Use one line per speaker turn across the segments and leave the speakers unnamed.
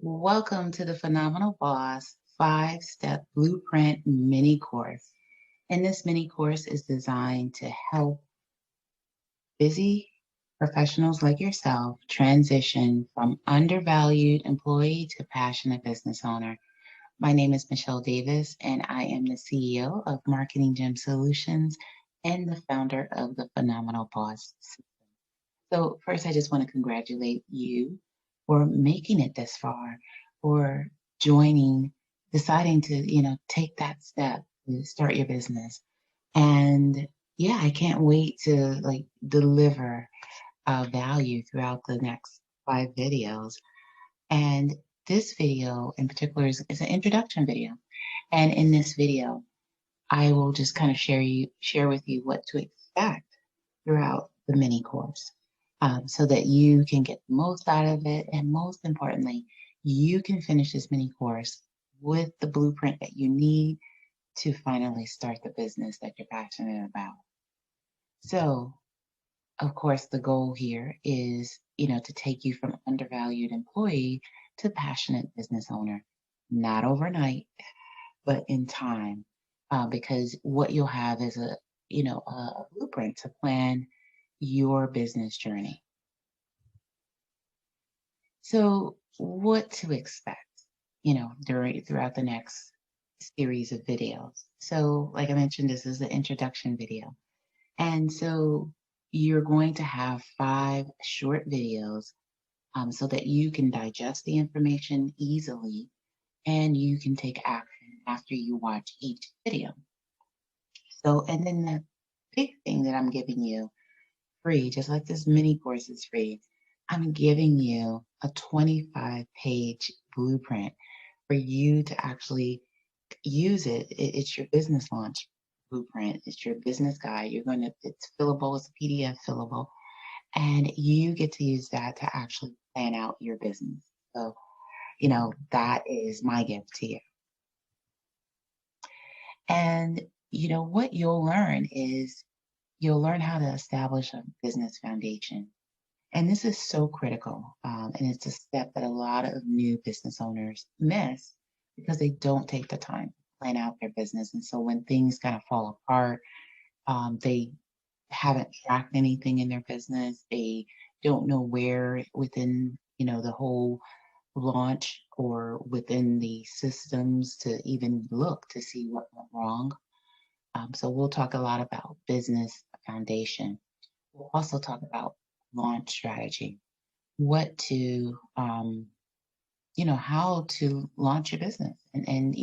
Welcome to the Phenomenal Boss 5-Step Blueprint mini course. And this mini course is designed to help busy professionals like yourself transition from undervalued employee to passionate business owner. My name is Michelle Davis, and I am the CEO of Marketing Gym Solutions and the founder of the Phenomenal Boss. So first, I just want to congratulate you for making it this far, for joining, deciding to, take that step to start your business. And yeah, I can't wait to deliver value throughout the next 5 videos. And this video in particular is an introduction video. And in this video, I will just kind of share with you what to expect throughout the mini course, so that you can get the most out of it. And most importantly, you can finish this mini course with the blueprint that you need to finally start the business that you're passionate about. So, of course, the goal here is, to take you from undervalued employee to passionate business owner, not overnight, but in time, because what you'll have is a blueprint to plan your business journey. So, what to expect, throughout the next series of videos. So, like I mentioned, this is the introduction video. And so you're going to have 5 short videos, so that you can digest the information easily and you can take action after you watch each video. So, and then the big thing that I'm giving you free, just like this mini course is free, I'm giving you a 25-page blueprint for you to actually use it. It's your business launch blueprint. It's your business guide. It's fillable. It's a PDF fillable. And you get to use that to actually plan out your business. So, that is my gift to you. And, what you'll learn is you'll learn how to establish a business foundation. And this is so critical. And it's a step that a lot of new business owners miss because they don't take the time to plan out their business. And so when things kind of fall apart, they haven't tracked anything in their business. They don't know where within, the whole launch or within the systems to even look to see what went wrong. So we'll talk a lot about business foundation. We'll also talk about launch strategy, what to, how to launch your business, and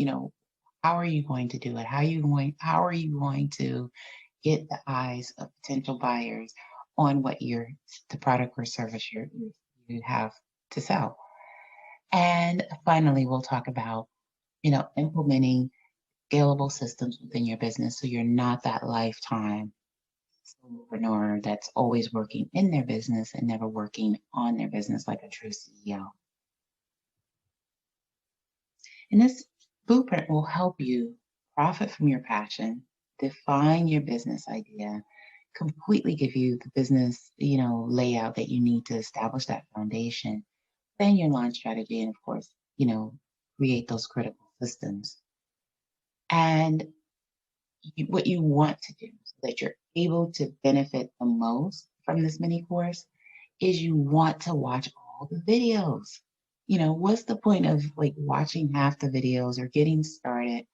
how are you going to do it? How are you going to get the eyes of potential buyers on the product or service you have to sell? And finally, we'll talk about, implementing scalable systems within your business so you're not that lifetime solopreneur that's always working in their business and never working on their business like a true CEO. And this blueprint will help you profit from your passion, define your business idea, completely give you the business, layout that you need to establish that foundation, plan your launch strategy, and of course, create those critical systems. And what you want to do so that you're able to benefit the most from this mini course is you want to watch all the videos. What's the point of watching half the videos or getting started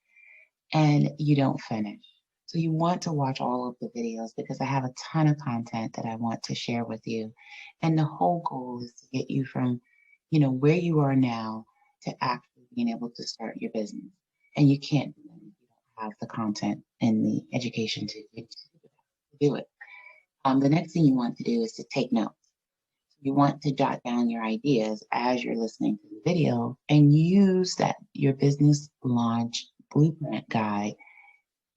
and you don't finish? So you want to watch all of the videos because I have a ton of content that I want to share with you. And the whole goal is to get you from, where you are now to actually being able to start your business. And you can't do that if you don't have the content and the education to do it. The next thing you want to do is to take notes. You want to jot down your ideas as you're listening to the video and use your business launch blueprint guide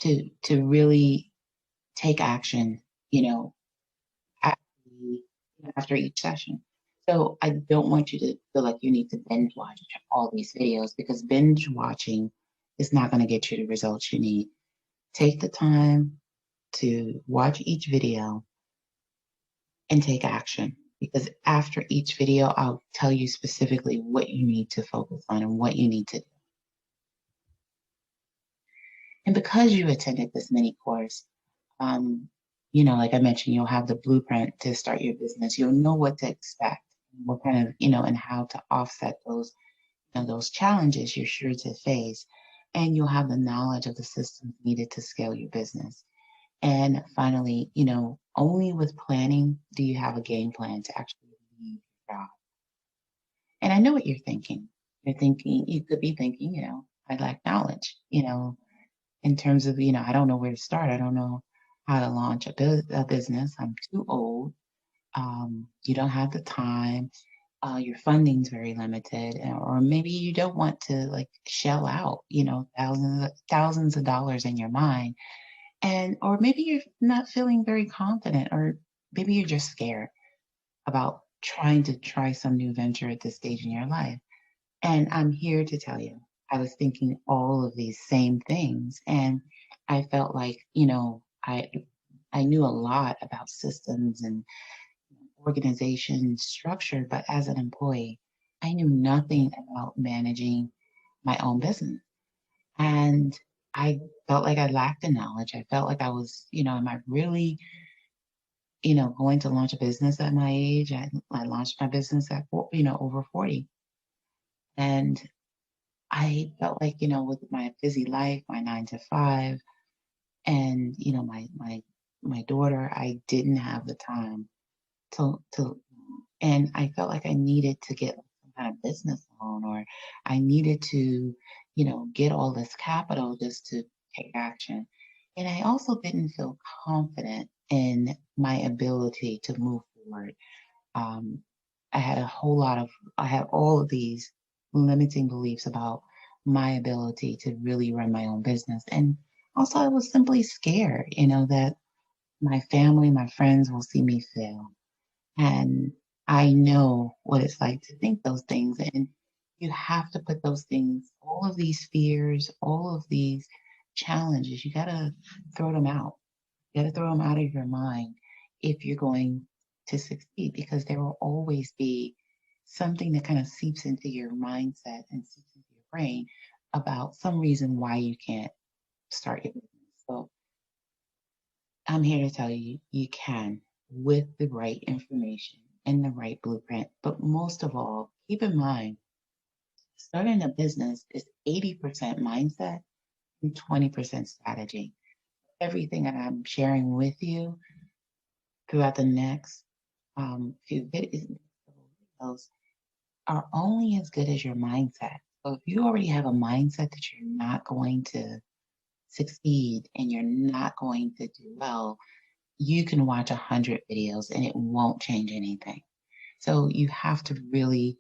to really take action, after each session. So I don't want you to feel like you need to binge watch all these videos, because binge watching is not going to get you the results you need. Take the time to watch each video and take action. because after each video, I'll tell you specifically what you need to focus on and what you need to do. And because you attended this mini course, um, like I mentioned, you'll have the blueprint to start your business. You'll know what to expect, what kind of, and how to offset those challenges you're sure to face. And you'll have the knowledge of the systems needed to scale your business. And finally, only with planning do you have a game plan to actually leave your job. And I know what you're thinking. You could be thinking, I lack knowledge, in terms of, I don't know where to start. I don't know how to launch a business. I'm too old. You don't have the time. Your funding's very limited, or maybe you don't want to like shell out, thousands of dollars in your mind. Or maybe you're not feeling very confident, or maybe you're just scared about trying to try some new venture at this stage in your life. And I'm here to tell you, I was thinking all of these same things. And I felt like, I knew a lot about systems and organization structure, but as an employee, I knew nothing about managing my own business. And I felt like I lacked the knowledge. I felt like I was, am I really, going to launch a business at my age? I launched my business at, over 40. And I felt like, with my busy life, my 9 to 5, and my daughter, I didn't have the time to, and I felt like I needed to get some kind of business loan, or I needed to, get all this capital just to take action. And I also didn't feel confident in my ability to move forward. Um, I had all of these limiting beliefs about my ability to really run my own business. And also, I was simply scared, that my family, my friends will see me fail. And I know what it's like to think those things. And you have to put those things, all of these fears, all of these challenges, you got to throw them out. You got to throw them out of your mind if you're going to succeed, because there will always be something that kind of seeps into your mindset and seeps into your brain about some reason why you can't start your business. So I'm here to tell you, you can with the right information and the right blueprint. But most of all, keep in mind, starting a business is 80% mindset and 20% strategy. Everything that I'm sharing with you throughout the next few videos are only as good as your mindset. So if you already have a mindset that you're not going to succeed and you're not going to do well, you can watch 100 videos and it won't change anything. So you have to really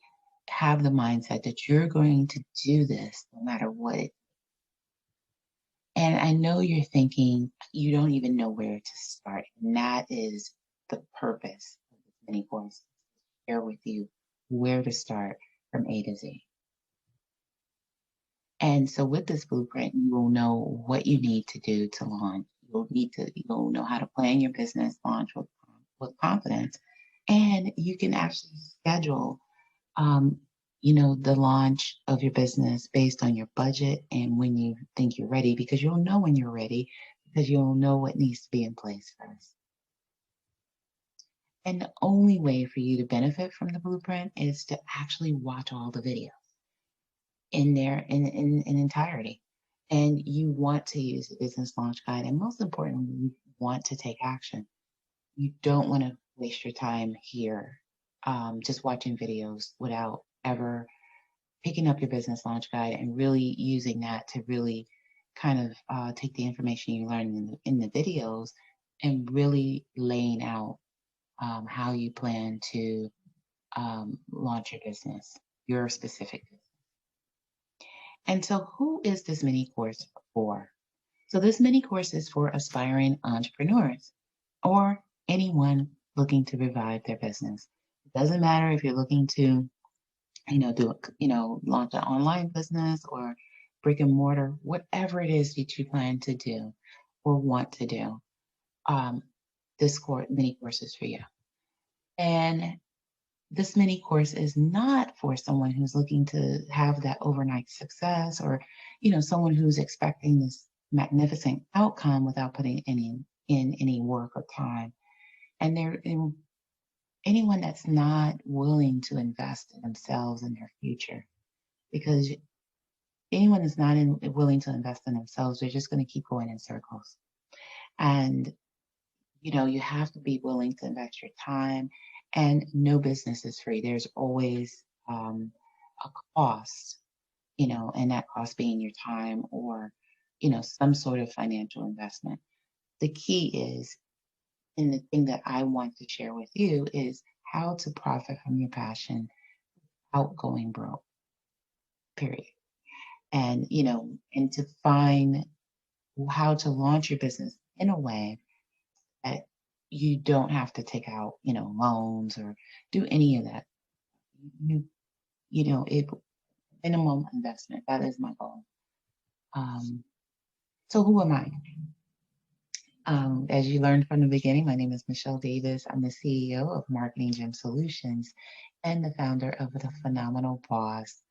have the mindset that you're going to do this no matter what. And I know you're thinking you don't even know where to start. And that is the purpose of this mini course. Share with you where to start from A to Z. And so with this blueprint, you will know what you need to do to launch. You'll know how to plan your business launch with confidence. And you can actually schedule, the launch of your business based on your budget and when you think you're ready, because you'll know when you're ready, because you'll know what needs to be in place first. And the only way for you to benefit from the blueprint is to actually watch all the videos in their in entirety. And you want to use the business launch guide. And most importantly, you want to take action. You don't want to waste your time here just watching videos without ever picking up your business launch guide and really using that to really kind of take the information you learn in the videos and really laying out how you plan to launch your business, your specific business. And so, who is this mini course for? So, this mini course is for aspiring entrepreneurs or anyone looking to revive their business. It doesn't matter if you're looking to, launch an online business or brick and mortar, whatever it is that you plan to do or want to do. Um, this mini course is for you. And this mini course is not for someone who's looking to have that overnight success, or, someone who's expecting this magnificent outcome without putting any work or time. And anyone that's not willing to invest in themselves and their future, because anyone that's not willing to invest in themselves, they're just going to keep going in circles. And you have to be willing to invest your time, and no business is free. There's always a cost, and that cost being your time, or, some sort of financial investment. The key is, and the thing that I want to share with you, is how to profit from your passion without going broke, period. And, and to find how to launch your business in a way that you don't have to take out, loans or do any of that. You, it minimum investment. That is my goal. So who am I? As you learned from the beginning, my name is Michelle Davis. I'm the CEO of Marketing Gym Solutions and the founder of the Phenomenal Boss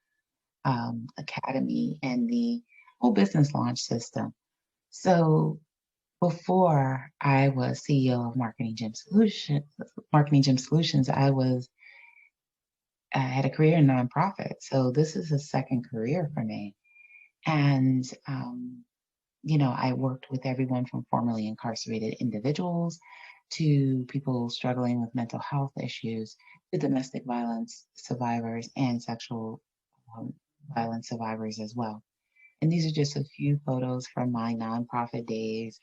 Academy and the whole business launch system. So before I was CEO of Marketing Gym Solutions, I had a career in nonprofit. So this is a second career for me. And I worked with everyone from formerly incarcerated individuals to people struggling with mental health issues, to domestic violence survivors and sexual violence survivors as well. And these are just a few photos from my nonprofit days.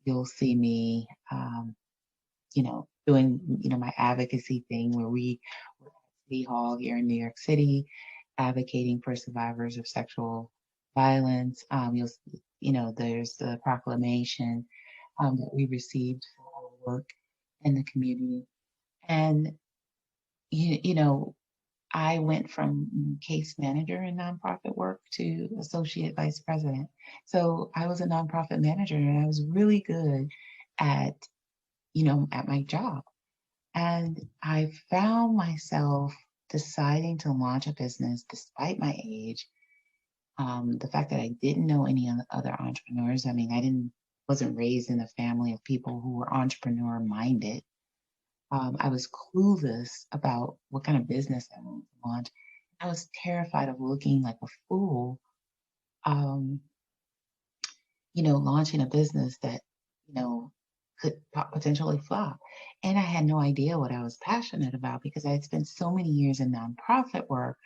You'll see me, doing, my advocacy thing where we were at City Hall here in New York City, advocating for survivors of sexual violence. There's the proclamation that we received for our work in the community. And, I went from case manager in nonprofit work to associate vice president. So I was a nonprofit manager, and I was really good at, at my job. And I found myself deciding to launch a business despite my age. The fact that I didn't know any other entrepreneurs. I mean, wasn't raised in a family of people who were entrepreneur minded. I was clueless about what kind of business I wanted to launch. I was terrified of looking like a fool, um, launching a business that, could potentially flop. And I had no idea what I was passionate about, because I had spent so many years in nonprofit work.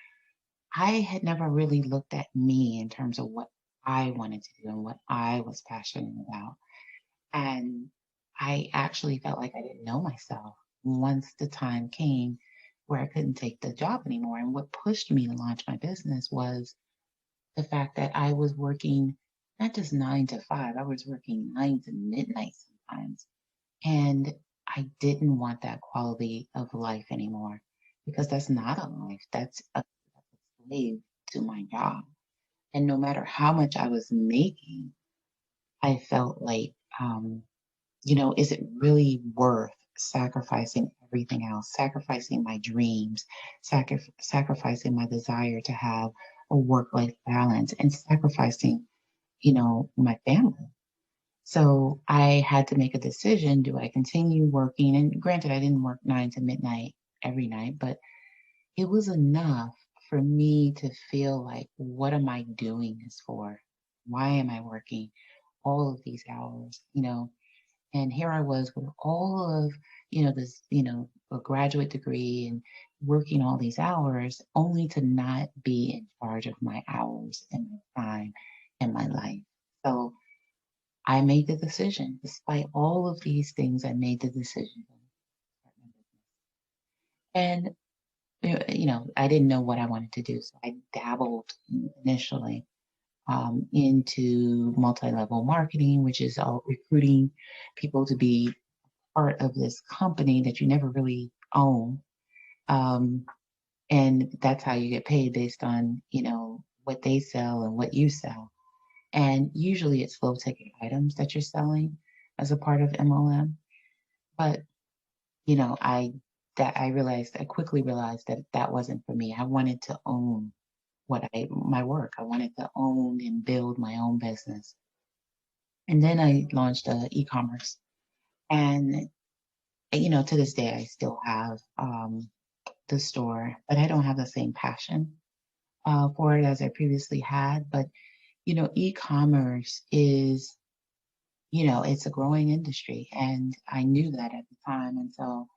I had never really looked at me in terms of what I wanted to do and what I was passionate about. And I actually felt like I didn't know myself once the time came where I couldn't take the job anymore. And what pushed me to launch my business was the fact that I was working not just 9 to 5, I was working 9 to midnight sometimes. And I didn't want that quality of life anymore, because that's not a life. That's a slave to my job. And no matter how much I was making, I felt like, is it really worth sacrificing everything else, sacrificing my dreams, sacrificing my desire to have a work-life balance, and sacrificing, my family? So I had to make a decision. Do I continue working? And granted, I didn't work 9 to midnight every night, but it was enough for me to feel like, what am I doing this for? Why am I working all of these hours? And here I was with all of, this, a graduate degree and working all these hours, only to not be in charge of my hours and my time and my life. So I made the decision. Despite all of these things, I made the decision. And, I didn't know what I wanted to do. So I dabbled initially into multi-level marketing, which is all recruiting people to be part of this company that you never really own. And that's how you get paid, based on, what they sell and what you sell. And usually it's low ticket items that you're selling as a part of MLM. But, I that I quickly realized that that wasn't for me. I wanted to own my work. I wanted to own and build my own business. And then I launched e-commerce. And, to this day, I still have the store, but I don't have the same passion for it as I previously had. But, e-commerce is, it's a growing industry. And I knew that at the time. And so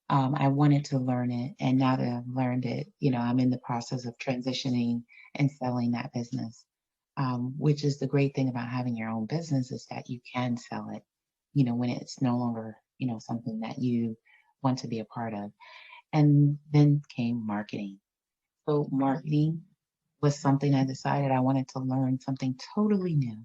I wanted to learn it. And now that I've learned it, I'm in the process of transitioning and selling that business, which is the great thing about having your own business is that you can sell it, when it's no longer, something that you want to be a part of. And then came marketing. So marketing was something I decided I wanted to learn something totally new.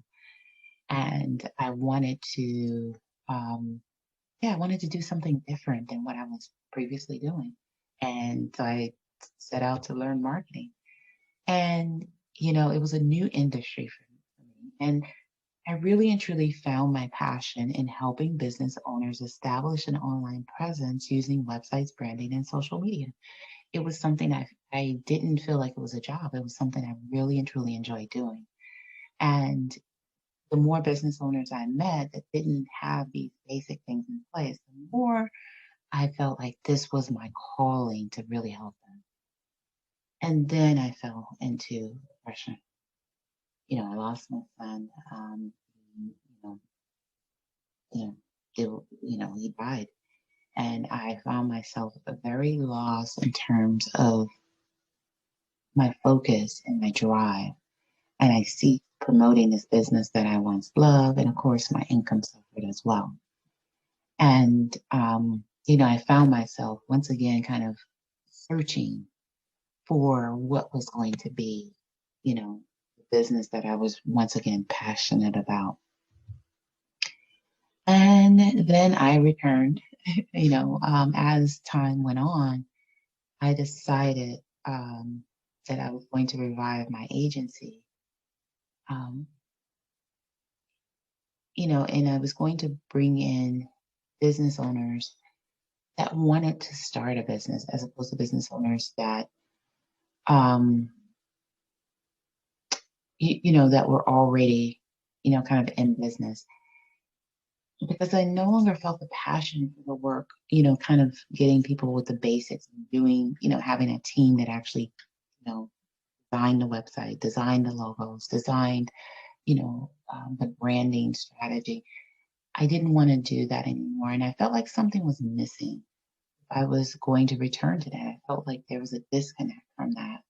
And I wanted to, I wanted to do something different than what I was previously doing. And so I set out to learn marketing. And, it was a new industry for me. And I really and truly found my passion in helping business owners establish an online presence using websites, branding, and social media. It was something I didn't feel like it was a job. It was something I really and truly enjoyed doing. And the more business owners I met that didn't have these basic things in place, the more I felt like this was my calling to really help them. And then I fell into depression. I lost my son. You know, you he died, and I found myself very lost in terms of my focus and my drive. And I ceased promoting this business that I once loved, and of course, my income suffered as well. And I found myself once again kind of searching for what was going to be, the business that I was once again passionate about. And then I returned, as time went on, I decided that I was going to revive my agency, um, and I was going to bring in business owners that wanted to start a business as opposed to business owners that, um, that were already, kind of in business. Because I no longer felt the passion for the work, kind of getting people with the basics and doing, having a team that actually, designed the website, designed the logos, designed, the branding strategy. I didn't want to do that anymore. And I felt like something was missing. I was going to return to that. I felt like there was a disconnect from that.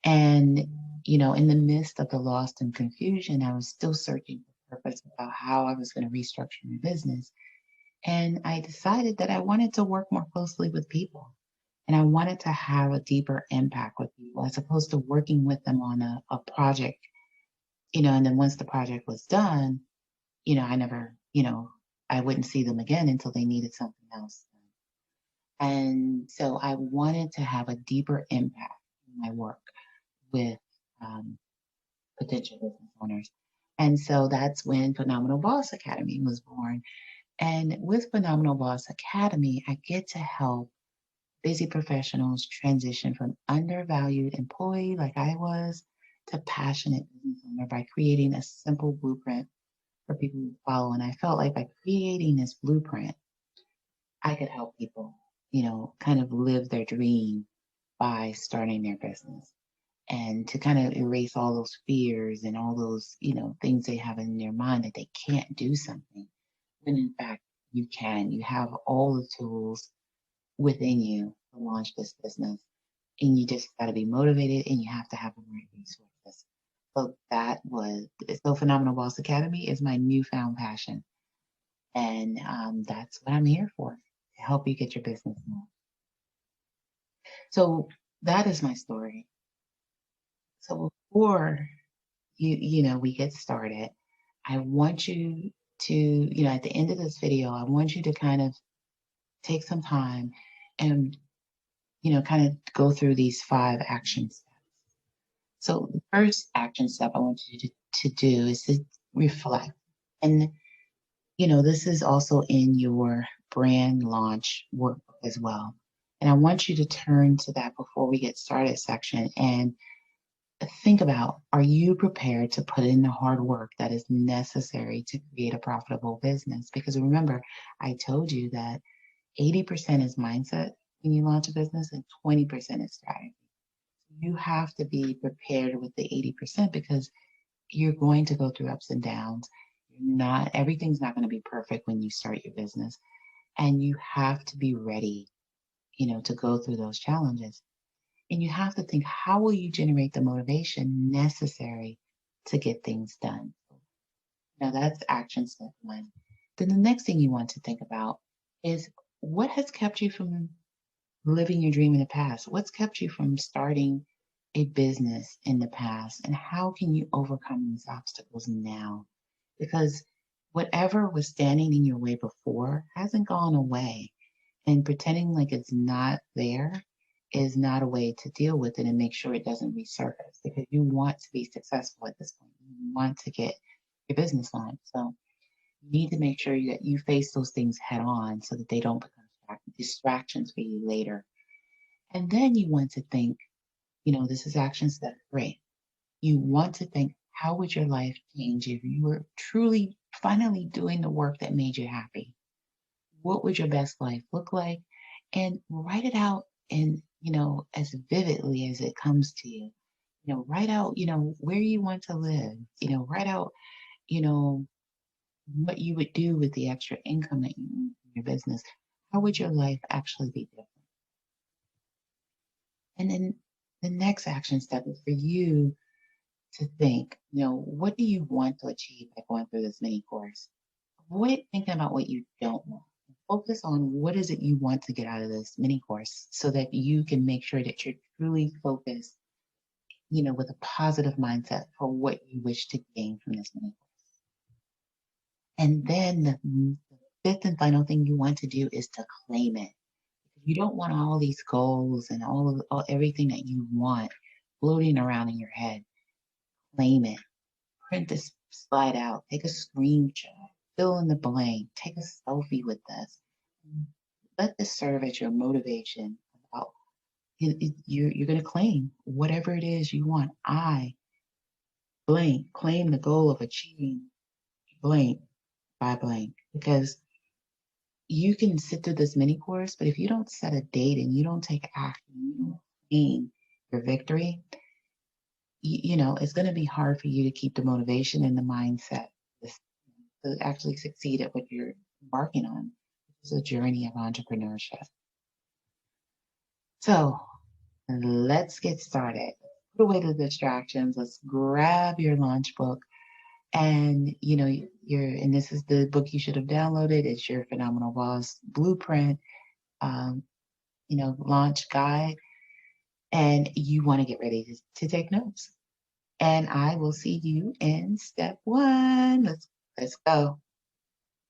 And, in the midst of the lost and confusion, I was still searching for purpose about how I was going to restructure my business. And I decided that I wanted to work more closely with people and I wanted to have a deeper impact with people as opposed to working with them on a project, and then once the project was done, I never, I wouldn't see them again until they needed something else. And so I wanted to have a deeper impact in my work with um, potential business owners. And so that's when Phenomenal Boss Academy was born. And with Phenomenal Boss Academy, I get to help busy professionals transition from undervalued employee like I was to passionate business owner by creating a simple blueprint for people to follow. And I felt like by creating this blueprint, I could help people, kind of live their dream by starting their business and to kind of erase all those fears and all those, things they have in their mind that they can't do something. When in fact, you can. You have all the tools within you to launch this business. And you just got to be motivated and you have to have the right resources. So Phenomenal Boss Academy is my newfound passion. And that's what I'm here for, to help you get your business moving. So that is my story. So before we get started, I want you to, at the end of this video, I want you to kind of take some time and, kind of go through these 5 action steps. So the first action step I want you to do is to reflect. And, this is also in your brand launch workbook as well. And I want you to turn to that before we get started section and think about, are you prepared to put in the hard work that is necessary to create a profitable business? Because remember, I told you that 80% is mindset when you launch a business and 20% is strategy. You have to be prepared with the 80% because you're going to go through ups and downs. Everything's not going to be perfect when you start your business. And you have to be ready, to go through those challenges. And you have to think, how will you generate the motivation necessary to get things done? Now that's action step one. Then the next thing you want to think about is, what has kept you from living your dream in the past? What's kept you from starting a business in the past? And how can you overcome these obstacles now? Because whatever was standing in your way before hasn't gone away. And pretending like it's not there is not a way to deal with it and make sure it doesn't resurface, because you want to be successful at this point. You want to get your business launched. So you need to make sure that you face those things head on so that they don't become distractions for you later. And then you want to think, this is action step 3. You want to think, how would your life change if you were truly finally doing the work that made you happy? What would your best life look like? And write it out in, as vividly as it comes to you. Write out, where you want to live. Write out, what you would do with the extra income that you earn from your business. How would your life actually be different? And then the next action step is for you to think, what do you want to achieve by going through this mini course? Avoid thinking about what you don't want. Focus on what is it you want to get out of this mini course so that you can make sure that you're truly focused, with a positive mindset for what you wish to gain from this mini course. And then the fifth and final thing you want to do is to claim it. You don't want all these goals and everything that you want floating around in your head. Claim it. Print this slide out. Take a screenshot. Fill in the blank. Take a selfie with this. Let this serve as your motivation about you're going to claim whatever it is you want. I blank claim the goal of achieving blank by blank, because you can sit through this mini course, but if you don't set a date and you don't take action, you don't claim your victory, it's going to be hard for you to keep the motivation and the mindset to actually succeed at what you're embarking on. It's a journey of entrepreneurship. So let's get started. Put away the distractions. Let's grab your launch book. And, and this is the book you should have downloaded. It's your Phenomenal Boss Blueprint, launch guide. And you want to get ready to take notes. And I will see you in step 1. Let's go.